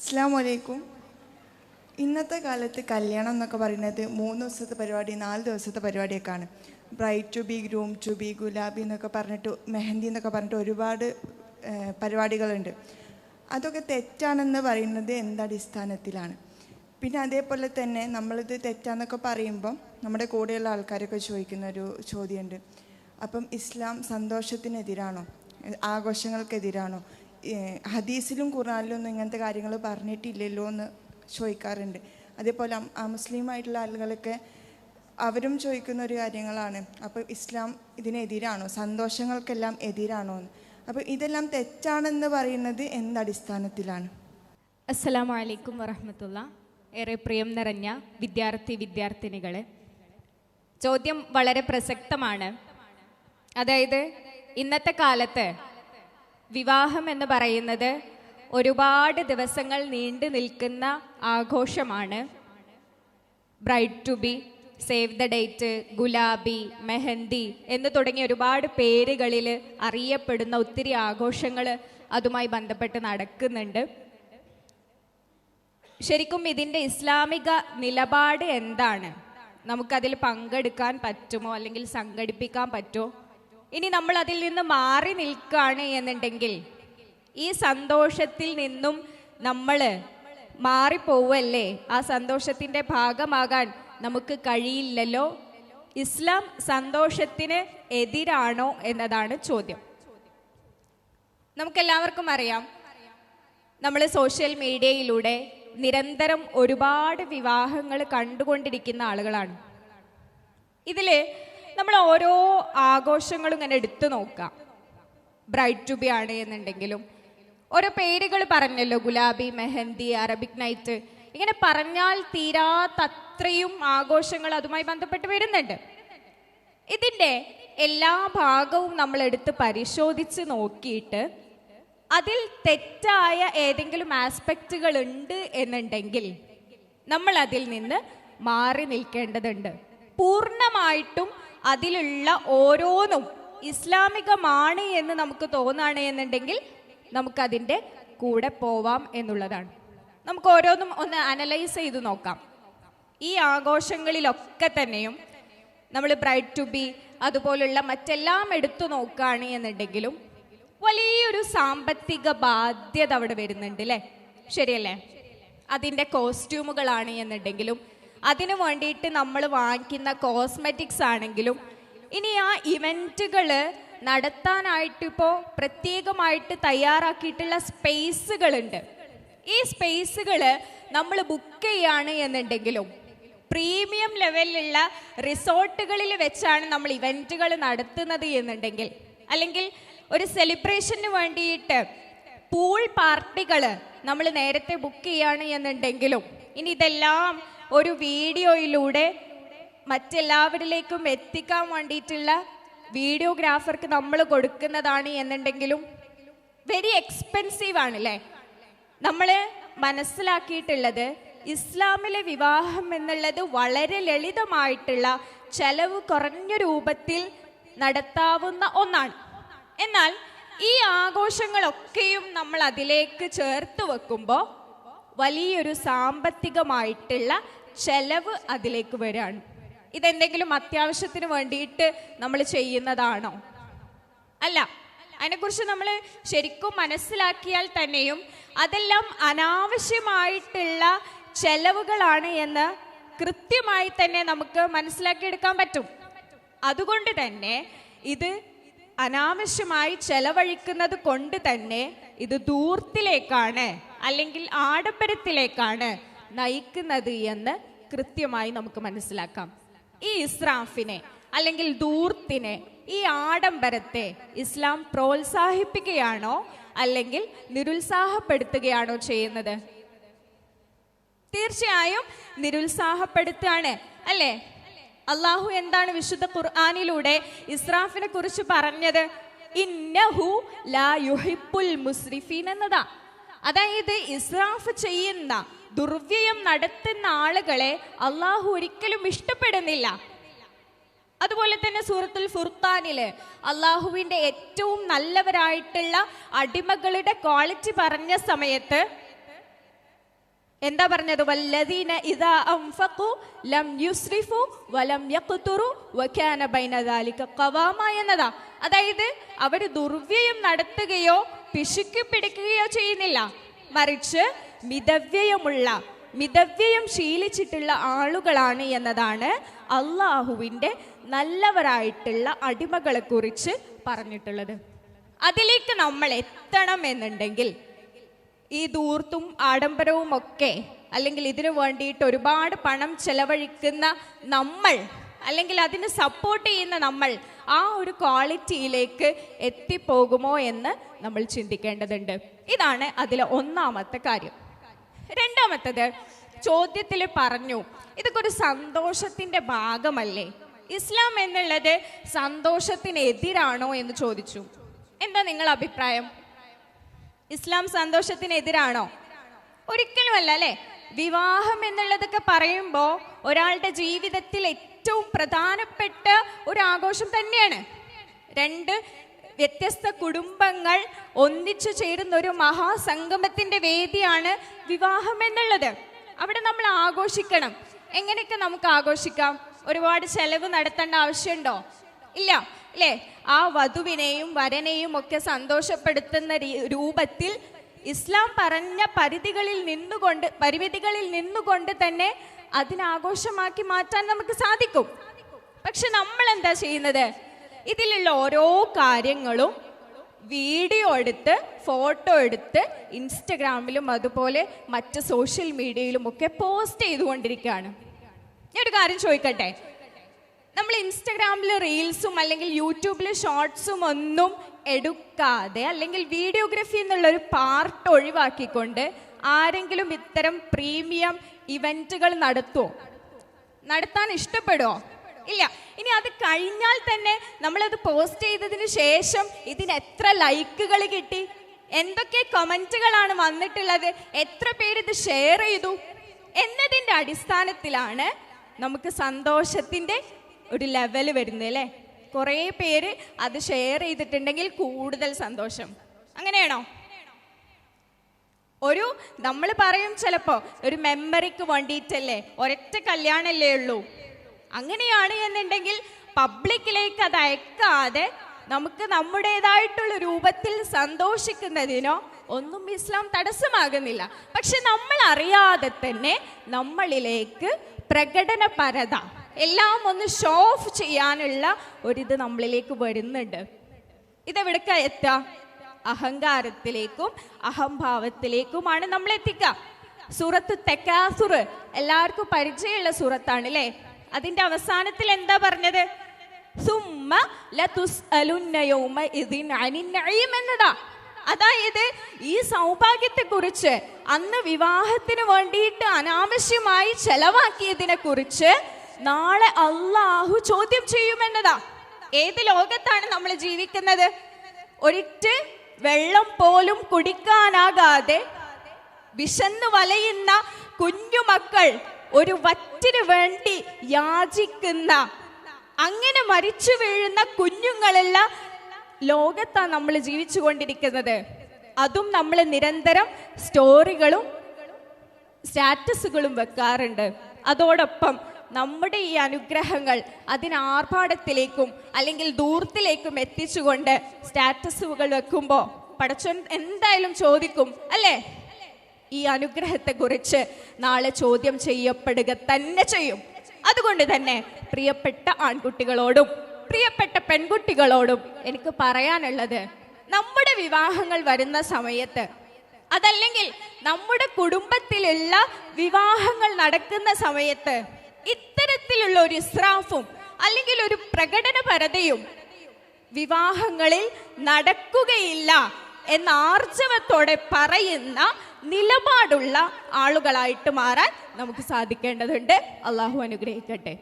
അസ്സലാമു അലൈക്കും. ഇന്നത്തെ കാലത്ത് കല്യാണം എന്നൊക്കെ പറയുന്നത് 3 ദിവസത്തെ പരിപാടി, 4 ദിവസത്തെ പരിപാടിയൊക്കെയാണ്. Bride to be, groom to be, ഗുലാബി എന്നൊക്കെ പറഞ്ഞിട്ട്, മെഹന്തി എന്നൊക്കെ പറഞ്ഞിട്ട് ഒരുപാട് പരിപാടികളുണ്ട്. അതൊക്കെ തെറ്റാണെന്ന് പറയുന്നത് എന്തടിസ്ഥാനത്തിലാണ്? പിന്നെ അതേപോലെ തന്നെ നമ്മളിത് തെറ്റാന്നൊക്കെ പറയുമ്പം നമ്മുടെ കൂടെയുള്ള ആൾക്കാരൊക്കെ ചോദിക്കുന്ന ഒരു ചോദ്യമുണ്ട്. അപ്പം ഇസ്ലാം സന്തോഷത്തിനെതിരാണോ, ആഘോഷങ്ങൾക്കെതിരാണോ? ഹദീസിലും ഖുർആനിലും ഒന്നും ഇങ്ങനത്തെ കാര്യങ്ങൾ പറഞ്ഞിട്ടില്ലല്ലോ എന്ന് ചോദിക്കാറുണ്ട്. അതേപോലെ മുസ്ലിമായിട്ടുള്ള ആളുകളൊക്കെ അവരും ചോദിക്കുന്ന ഒരു കാര്യങ്ങളാണ്. അപ്പോൾ ഇസ്ലാം ഇതിനെതിരാണോ, സന്തോഷങ്ങൾക്കെല്ലാം എതിരാണോ എന്ന്? അപ്പോൾ ഇതെല്ലാം തെറ്റാണെന്ന് പറയുന്നത് എന്തടിസ്ഥാനത്തിലാണ്? അസ്സലാമു അലൈക്കും വറഹ്മത്തുള്ളാഹി. ഏറെ പ്രിയം നിറഞ്ഞ വിദ്യാർത്ഥിനികളെ, ചോദ്യം വളരെ പ്രസക്തമാണ്. അതായത് ഇന്നത്തെ കാലത്ത് വിവാഹം എന്ന് പറയുന്നത് ഒരുപാട് ദിവസങ്ങൾ നീണ്ടു നിൽക്കുന്ന ആഘോഷമാണ്. Bride to be, save the date, Gulabi, mehndi എന്ന് തുടങ്ങിയ ഒരുപാട് പേരുകളിൽ അറിയപ്പെടുന്ന ഒത്തിരി ആഘോഷങ്ങൾ അതുമായി ബന്ധപ്പെട്ട് നടക്കുന്നുണ്ട്. ശരിക്കും ഇതിൻ്റെ ഇസ്ലാമിക നിലപാട് എന്താണ്? നമുക്കതിൽ പങ്കെടുക്കാൻ പറ്റുമോ, അല്ലെങ്കിൽ സംഘടിപ്പിക്കാൻ പറ്റുമോ? ഇനി നമ്മൾ അതിൽ നിന്ന് മാറി നിൽക്കുകയാണ് എന്നുണ്ടെങ്കിൽ ഈ സന്തോഷത്തിൽ നിന്നും നമ്മൾ മാറിപ്പോവല്ലേ? ആ സന്തോഷത്തിൻ്റെ ഭാഗമാകാൻ നമുക്ക് കഴിയില്ലല്ലോ. ഇസ്ലാം സന്തോഷത്തിന് എതിരാണോ എന്നതാണ് ചോദ്യം. നമുക്കെല്ലാവർക്കും അറിയാം, നമ്മൾ സോഷ്യൽ മീഡിയയിലൂടെ നിരന്തരം ഒരുപാട് വിവാഹങ്ങൾ കണ്ടുകൊണ്ടിരിക്കുന്ന ആളുകളാണ്. ഇതിൽ നമ്മൾ ഓരോ ആഘോഷങ്ങളും ഇങ്ങനെ എടുത്തു നോക്കാം. ബ്രൈഡ് ടു ബി ആണ് എന്നുണ്ടെങ്കിലും ഓരോ പേരുകൾ പറഞ്ഞല്ലോ, ഗുലാബി, മെഹന്തി, അറബിക് നൈറ്റ്, ഇങ്ങനെ പറഞ്ഞാൽ തീരാത്തത്രയും ആഘോഷങ്ങൾ അതുമായി ബന്ധപ്പെട്ട് വരുന്നുണ്ട്. ഇതിൻ്റെ എല്ലാ ഭാഗവും നമ്മൾ എടുത്ത് പരിശോധിച്ച് നോക്കിയിട്ട് അതിൽ തെറ്റായ ഏതെങ്കിലും ആസ്പെക്റ്റുകൾ ഉണ്ട് എന്നുണ്ടെങ്കിൽ നമ്മൾ അതിൽ നിന്ന് മാറി നിൽക്കേണ്ടതുണ്ട്. പൂർണ്ണമായിട്ടും അതിലുള്ള ഓരോന്നും ഇസ്ലാമികമാണ് എന്ന് നമുക്ക് തോന്നുകയാണ് എന്നുണ്ടെങ്കിൽ നമുക്കതിൻ്റെ കൂടെ പോവാം എന്നുള്ളതാണ്. നമുക്ക് ഓരോന്നും ഒന്ന് അനലൈസ് ചെയ്ത് നോക്കാം. ഈ ആഘോഷങ്ങളിലൊക്കെ തന്നെയും നമ്മൾ ബ്രൈഡ് ടു ബി അതുപോലുള്ള മറ്റെല്ലാം എടുത്തു നോക്കുകയാണ് എന്നുണ്ടെങ്കിലും വലിയൊരു സാമ്പത്തിക ബാധ്യത അവിടെ വരുന്നുണ്ട് അല്ലേ? ശരിയല്ലേ? അതിൻ്റെ കോസ്റ്റ്യൂമുകളാണ് എന്നുണ്ടെങ്കിലും, അതിനു വേണ്ടിയിട്ട് നമ്മൾ വാങ്ങിക്കുന്ന കോസ്മെറ്റിക്സ് ആണെങ്കിലും, ഇനി ആ ഇവൻറ്റുകൾ നടത്താനായിട്ടിപ്പോൾ പ്രത്യേകമായിട്ട് തയ്യാറാക്കിയിട്ടുള്ള സ്പേസുകളുണ്ട്. ഈ സ്പേസുകൾ നമ്മൾ ബുക്ക് ചെയ്യുകയാണ് എന്നുണ്ടെങ്കിലും പ്രീമിയം ലെവലിലുള്ള റിസോർട്ടുകളിൽ വെച്ചാണ് നമ്മൾ ഇവൻറ്റുകൾ നടത്തുന്നത് എന്നുണ്ടെങ്കിൽ, അല്ലെങ്കിൽ ഒരു സെലിബ്രേഷന് വേണ്ടിയിട്ട് പൂൾ പാർട്ടികൾ നമ്മൾ നേരത്തെ ബുക്ക് ചെയ്യുകയാണ് എന്നുണ്ടെങ്കിലും, ഇനി ഇതെല്ലാം ഒരു വീഡിയോയിലൂടെ മറ്റെല്ലാവരിലേക്കും എത്തിക്കാൻ വേണ്ടിയിട്ടുള്ള വീഡിയോഗ്രാഫർക്ക് നമ്മൾ കൊടുക്കുന്നതാണ് എന്നുണ്ടെങ്കിലും വെരി എക്സ്പെൻസീവ് ആണ് അല്ലേ? നമ്മൾ മനസ്സിലാക്കിയിട്ടുള്ളത് ഇസ്ലാമിലെ വിവാഹം എന്നുള്ളത് വളരെ ലളിതമായിട്ടുള്ള ചെലവ് കുറഞ്ഞ രൂപത്തിൽ നടത്താവുന്ന ഒന്നാണ്. എന്നാൽ ഈ ആഘോഷങ്ങളൊക്കെയും നമ്മൾ അതിലേക്ക് ചേർത്ത് വെക്കുമ്പോൾ വലിയൊരു സാമ്പത്തികമായിട്ടുള്ള ചെലവ് അതിലേക്ക് വരികയാണ്. ഇതെന്തെങ്കിലും അത്യാവശ്യത്തിന് വേണ്ടിയിട്ട് നമ്മൾ ചെയ്യുന്നതാണോ? അല്ല. അതിനെക്കുറിച്ച് നമ്മൾ ശരിക്കും മനസ്സിലാക്കിയാൽ തന്നെയും അതെല്ലാം അനാവശ്യമായിട്ടുള്ള ചെലവുകളാണ് എന്ന് കൃത്യമായി തന്നെ നമുക്ക് മനസ്സിലാക്കിയെടുക്കാൻ പറ്റും. അതുകൊണ്ട് തന്നെ ഇത് അനാവശ്യമായി ചെലവഴിക്കുന്നത് കൊണ്ട് തന്നെ ഇത് ധൂർത്തിലേക്കാണ്, അല്ലെങ്കിൽ ആഡംബരത്തിലേക്കാണ് നയിക്കുന്നത് എന്ന് കൃത്യമായി നമുക്ക് മനസ്സിലാക്കാം. ഈ ഇസ്രാഫിനെ, അല്ലെങ്കിൽ ധൂർത്തിനെ, ഈ ആഡംബരത്തെ ഇസ്ലാം പ്രോത്സാഹിപ്പിക്കുകയാണോ അല്ലെങ്കിൽ നിരുത്സാഹപ്പെടുത്തുകയാണോ ചെയ്യുന്നത്? തീർച്ചയായും നിരുത്സാഹപ്പെടുത്തുകയാണ് അല്ലേ? അള്ളാഹു എന്താണ് വിശുദ്ധ ഖുർആനിലൂടെ ഇസ്രാഫിനെ കുറിച്ച് പറഞ്ഞത്? ഇന്നഹു ലാ യുഹിബ്ബുൽ മുസ്രിഫീൻ എന്നതാ. അതായത് ഇസ്രാഫ് ചെയ്യുന്ന, ദുർവ്യയം നടത്തുന്ന ആളുകളെ അള്ളാഹു ഒരിക്കലും ഇഷ്ടപ്പെടുന്നില്ല. അതുപോലെ തന്നെ സൂറത്തുൽ ഫുർഖാനില് അള്ളാഹുവിൻ്റെ ഏറ്റവും നല്ലവരായിട്ടുള്ള അടിമകളുടെ ക്വാളിറ്റി പറഞ്ഞ സമയത്ത് എന്താ പറഞ്ഞത്? വല്ലദീന ഇദാ അൻഫഖു ലം യുസ്രിഫു വലം യഖ്തുറു വകാന ബൈന ദാലിക ഖവാമ എന്നതാ. അതായത് അവർ ദുർവ്യയം നടത്തുകയോ പിശുക്കി പിടിക്കുകയോ ചെയ്യുന്നില്ല, മറിച്ച് മിതവ്യയം ശീലിച്ചിട്ടുള്ള ആളുകളാണ് എന്നതാണ് അള്ളാഹുവിൻ്റെ നല്ലവരായിട്ടുള്ള അടിമകളെ കുറിച്ച് പറഞ്ഞിട്ടുള്ളത്. അതിലേക്ക് നമ്മൾ എത്തണം എന്നുണ്ടെങ്കിൽ ഈ ധൂർത്തും ആഡംബരവും ഒക്കെ, അല്ലെങ്കിൽ ഇതിനു വേണ്ടിയിട്ട് ഒരുപാട് പണം ചെലവഴിക്കുന്ന നമ്മൾ, അല്ലെങ്കിൽ അതിന് സപ്പോർട്ട് ചെയ്യുന്ന നമ്മൾ ആ ഒരു ക്വാളിറ്റിയിലേക്ക് എത്തിപ്പോകുമോ എന്ന് നമ്മൾ ചിന്തിക്കേണ്ടതുണ്ട്. ഇതാണ് അതിലെ ഒന്നാമത്തെ കാര്യം. രണ്ടാമത്തത്, ചോദ്യത്തിൽ പറഞ്ഞു ഇതൊക്കെ ഒരു സന്തോഷത്തിന്റെ ഭാഗമല്ലേ, ഇസ്ലാം എന്നുള്ളത് സന്തോഷത്തിനെതിരാണോ എന്ന് ചോദിച്ചു. എന്താ നിങ്ങളുടെ അഭിപ്രായം? ഇസ്ലാം സന്തോഷത്തിനെതിരാണോ? ഒരിക്കലും അല്ല അല്ലേ. വിവാഹം എന്നുള്ളതൊക്കെ പറയുമ്പോൾ ഒരാളുടെ ജീവിതത്തിൽ ഏറ്റവും പ്രധാനപ്പെട്ട ഒരു ആഘോഷം തന്നെയാണ്. രണ്ട് വ്യത്യസ്ത കുടുംബങ്ങൾ ഒന്നിച്ചു ചേരുന്ന ഒരു മഹാസംഗമത്തിന്റെ വേദിയാണ് വിവാഹം എന്നുള്ളത്. അവിടെ നമ്മൾ ആഘോഷിക്കണം. എങ്ങനെയൊക്കെ നമുക്ക് ആഘോഷിക്കാം? ഒരുപാട് ചെലവ് നടത്തേണ്ട ആവശ്യമുണ്ടോ? ഇല്ല അല്ലേ. ആ വധുവിനെയും വരനെയും ഒക്കെ സന്തോഷപ്പെടുത്തുന്ന രൂപത്തിൽ ഇസ്ലാം പറഞ്ഞ പരിമിതികളിൽ നിന്നുകൊണ്ട് തന്നെ അതിനാഘോഷമാക്കി മാറ്റാൻ നമുക്ക് സാധിക്കും. പക്ഷെ നമ്മൾ എന്താ ചെയ്യുന്നത്? ഇതിലുള്ള ഓരോ കാര്യങ്ങളും വീഡിയോ എടുത്ത് ഫോട്ടോ എടുത്ത് ഇൻസ്റ്റഗ്രാമിലും അതുപോലെ മറ്റ് സോഷ്യൽ മീഡിയയിലും ഒക്കെ പോസ്റ്റ് ചെയ്തുകൊണ്ടിരിക്കുകയാണ്. ഞാൻ ഒരു കാര്യം ചോദിക്കട്ടെ, നമ്മൾ ഇൻസ്റ്റഗ്രാമിൽ റീൽസും അല്ലെങ്കിൽ യൂട്യൂബിൽ ഷോർട്സും ഒന്നും എടുക്കാതെ, അല്ലെങ്കിൽ വീഡിയോഗ്രാഫി എന്നുള്ളൊരു പാർട്ട് ഒഴിവാക്കിക്കൊണ്ട് ആരെങ്കിലും ഇത്തരം പ്രീമിയം ഇവന്റുകൾ നടത്താൻ ഇഷ്ടപ്പെടുമോ? ഇല്ല. ഇനി അത് കഴിഞ്ഞാൽ തന്നെ നമ്മളത് പോസ്റ്റ് ചെയ്തതിന് ശേഷം ഇതിന് എത്ര ലൈക്കുകൾ കിട്ടി, എന്തൊക്കെ കമന്റുകളാണ് വന്നിട്ടുള്ളത്, എത്ര പേര് ഇത് ഷെയർ ചെയ്തു എന്നതിൻ്റെ അടിസ്ഥാനത്തിലാണ് നമുക്ക് സന്തോഷത്തിൻ്റെ ഒരു ലെവൽ വരുന്നത് അല്ലേ. കുറേ പേര് അത് ഷെയർ ചെയ്തിട്ടുണ്ടെങ്കിൽ കൂടുതൽ സന്തോഷം. അങ്ങനെയാണോ? നമ്മൾ പറയും ചിലപ്പോൾ ഒരു മെമ്മറിക്ക് വേണ്ടിയിട്ടല്ലേ, ഒരൊറ്റ കല്യാണമല്ലേ ഉള്ളൂ. അങ്ങനെയാണ് എന്നുണ്ടെങ്കിൽ പബ്ലിക്കിലേക്ക് അത് അയക്കാതെ നമുക്ക് നമ്മുടേതായിട്ടുള്ള രൂപത്തിൽ സന്തോഷിക്കുന്നതിനോ ഒന്നും ഇസ്ലാം തടസ്സമാകുന്നില്ല. പക്ഷെ നമ്മൾ അറിയാതെ തന്നെ നമ്മളിലേക്ക് പ്രകടനപരത, എല്ലാം ഒന്ന് ഷോ ഓഫ് ചെയ്യാനുള്ള ഒരിത് നമ്മളിലേക്ക് വരുന്നുണ്ട്. ഇതെവിടേക്കാ എത്തുക? അഹങ്കാരത്തിലേക്കും അഹംഭാവത്തിലേക്കുമാണ് നമ്മൾ എത്തിക്കുക. സൂറത്ത് തകാസുർ എല്ലാവർക്കും പരിചയമുള്ള സൂറത്താണ് അല്ലേ. അതിന്റെ അവസാനത്തിൽ എന്താ പറഞ്ഞത്? സുമ്മ ലതുസ്അലുന്ന യൗമഇദിൻ അനിൻ നഈം എന്നതാ. അതായത് ഈ സൗഭാഗ്യത്തെ കുറിച്ച്, അന്ന് വിവാഹത്തിന് വേണ്ടിയിട്ട് അനാവശ്യമായി ചെലവാക്കിയതിനെ കുറിച്ച് നാളെ അള്ളാഹു ചോദ്യം ചെയ്യുമെന്നതാ. ഏത് ലോകത്താണ് നമ്മൾ ജീവിക്കുന്നത്? ഒരിറ്റ് വെള്ളം പോലും കുടിക്കാനാകാതെ വിശന്നു വലയുന്ന കുഞ്ഞുമക്കൾ ഒരു വറ്റിന് വേണ്ടി യാചിക്കുന്ന, അങ്ങനെ മരിച്ചു വീഴുന്ന കുഞ്ഞുങ്ങളുള്ള ലോകത്താണ് നമ്മൾ ജീവിച്ചു കൊണ്ടിരിക്കുന്നത്. അതും നമ്മൾ നിരന്തരം സ്റ്റോറികളും സ്റ്റാറ്റസുകളും വെക്കാറുണ്ട്. അതോടൊപ്പം നമ്മുടെ ഈ അനുഗ്രഹങ്ങൾ അതിന് ആർഭാടത്തിലേക്കും അല്ലെങ്കിൽ ദൂരത്തിലേക്കും എത്തിച്ചുകൊണ്ട് സ്റ്റാറ്റസുകൾ വെക്കുമ്പോൾ പടച്ചോൻ എന്തായാലും ചോദിക്കും അല്ലേ. ഈ അനുഗ്രഹത്തെ കുറിച്ച് നാളെ ചോദ്യം ചെയ്യപ്പെടുക തന്നെ ചെയ്യും. അതുകൊണ്ട് തന്നെ പ്രിയപ്പെട്ട ആൺകുട്ടികളോടും പ്രിയപ്പെട്ട പെൺകുട്ടികളോടും എനിക്ക് പറയാനുള്ളത്, നമ്മുടെ വിവാഹങ്ങൾ വരുന്ന സമയത്ത്, അതല്ലെങ്കിൽ നമ്മുടെ കുടുംബത്തിലുള്ള വിവാഹങ്ങൾ നടക്കുന്ന സമയത്ത് ഇത്തരത്തിലുള്ള ഒരു ഇസ്രാഫും അല്ലെങ്കിൽ ഒരു പ്രകടനപരതയും വിവാഹങ്ങളിൽ നടക്കുകയില്ല എന്ന ആർജവത്തോടെ പറയുന്ന നിലപാടുള്ള ആളുകളായിട്ട് മാറാൻ നമുക്ക് സാധിക്കേണ്ടതുണ്ട്. അള്ളാഹു അനുഗ്രഹിക്കട്ടെ.